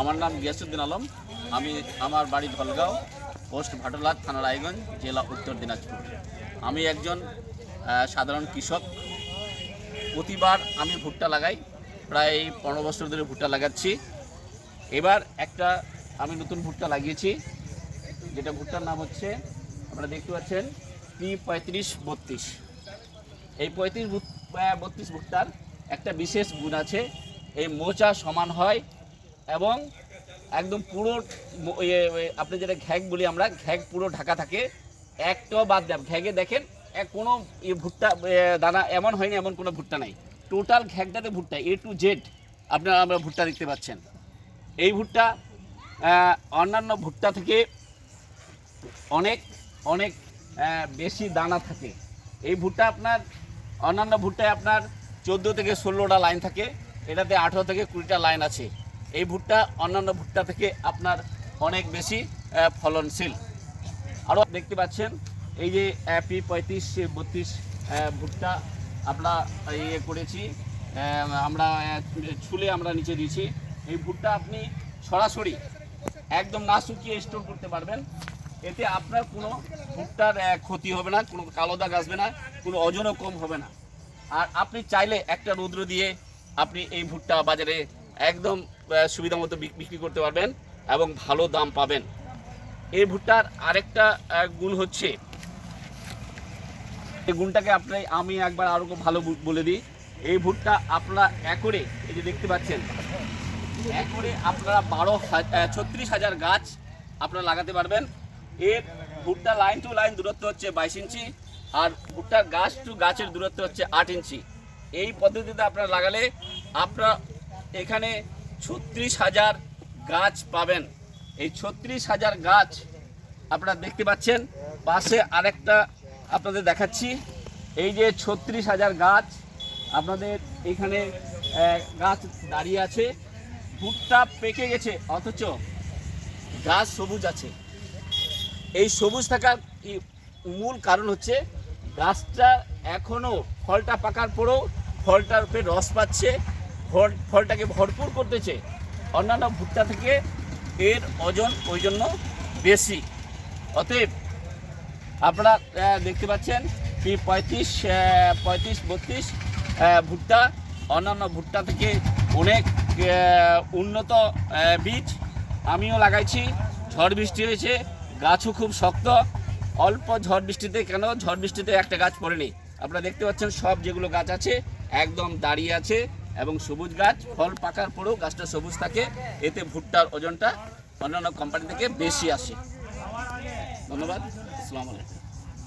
আমার নাম গিয়াসউদ্দিন আলম। আমার বাড়ি ধলগাঁও, পোস্ট ভাটলা, থানা রায়গঞ্জ, জেলা উত্তর দিনাজপুর। আমি একজন সাধারণ কৃষক। প্রতিবার আমি ভুট্টা লাগাই, প্রায় 15 বছর ধরে ভুট্টা লাগাচ্ছি। এবার একটা আমি নতুন ভুট্টা লাগিয়েছি, যেটা ভুট্টার নাম হচ্ছে, আপনারা দেখতে পাচ্ছেন, P3532। এই 3532 ভুট্টার একটা বিশেষ গুণ আছে, এই মোচা সমান হয় এবং একদম পুরো আপনি যেটা ঘ্যাগ বলি আমরা, ঘ্যাগ পুরো ঢাকা থাকে, একটাও বাদ দেন। ঘ্যাগে দেখেন কোনো ভুট্টা দানা এমন হয়নি, এমন কোনো ভুট্টা নাই। টোটাল ঘ্যাগটাতে ভুট্টা A to Z আপনারা আমরা ভুট্টা দেখতে পাচ্ছেন। এই ভুট্টা অন্যান্য ভুট্টা থেকে অনেক অনেক বেশি দানা থাকে। এই ভুট্টা আপনার অন্যান্য ভুট্টায় আপনার 14 থেকে 16টা লাইন থাকে, এটাতে 18 থেকে 20টা লাইন আছে। এই ভুট্টা অন্যান্য ভুট্টা থেকে আপনার অনেক বেশি ফলনশীল। আরও দেখতে পাচ্ছেন এই যে P3532 ভুট্টা আমরা ইয়ে করেছি, আমরা ছুলে আমরা নিচে দিয়েছি। এই ভুট্টা আপনি সরাসরি একদম না শুকিয়ে স্টোর করতে পারবেন। এতে আপনার কোনো ভুট্টার ক্ষতি হবে না, কোনো কালো দাগ আসবে না, কোনো ওজনও কম হবে না। আর আপনি চাইলে একটা রৌদ্র দিয়ে আপনি এই ভুট্টা বাজারে একদম সুবিধা মতো বিক্রি করতে পারবেন এবং ভালো দাম পাবেন। এই ভুট্টার আরেকটা গুণ হচ্ছে, এই গুণটাকে আমি একবার আরও ভালো বলে দিই। এই ভুট্টা আপনারা একরে, এই যে দেখতে পাচ্ছেন, একরে আপনারা 36,000 গাছ আপনারা লাগাতে পারবেন। এর ভুট্টা লাইন টু লাইন দূরত্ব হচ্ছে 22 ইঞ্চি, আর ভুট্টার গাছ টু গাছের দূরত্ব হচ্ছে 8 ইঞ্চি। এই পদ্ধতিতে আপনারা লাগালে আপনারা এখানে 36,000 গাছ পাবেন। এই 36,000 গাছ আপনারা দেখতে পাচ্ছেন। পাশে আরেকটা আপনাদের দেখাচ্ছি, এই যে 36,000 গাছ আপনাদের এখানে গাছ দাঁড়িয়ে আছে। ভুট্টা পেকে গেছে অথচ গাছ সবুজ আছে। এই সবুজ থাকার মূল কারণ হচ্ছে গাছটা এখনও ফলটা পাকার পরেও ফলটার উপরে রস পাচ্ছে, ফলটাকে ভরপুর করতেছে। অন্যান্য ভুট্টা থেকে এর ওজন ওই জন্য বেশি। অতএব আপনারা দেখতে পাচ্ছেন P3532 ভুট্টা অন্যান্য ভুট্টা থেকে অনেক উন্নত বীজ। আমিও লাগাইছি, ঝড় বৃষ্টি হয়েছে, গাছও খুব শক্ত। অল্প ঝড় বৃষ্টিতে, ঝড় বৃষ্টিতে একটা গাছ পড়েনি। আপনারা দেখতে পাচ্ছেন সব যেগুলো গাছ আছে একদম দাঁড়িয়ে আছে এবং সবুজ গাছ। ফল পাকার পরেও গাছটা সবুজ থাকে, এতে ভুট্টার ওজনটা অন্যান্য কোম্পানি থেকে বেশি আসে। ধন্যবাদ। আসসালামু আলাইকুম।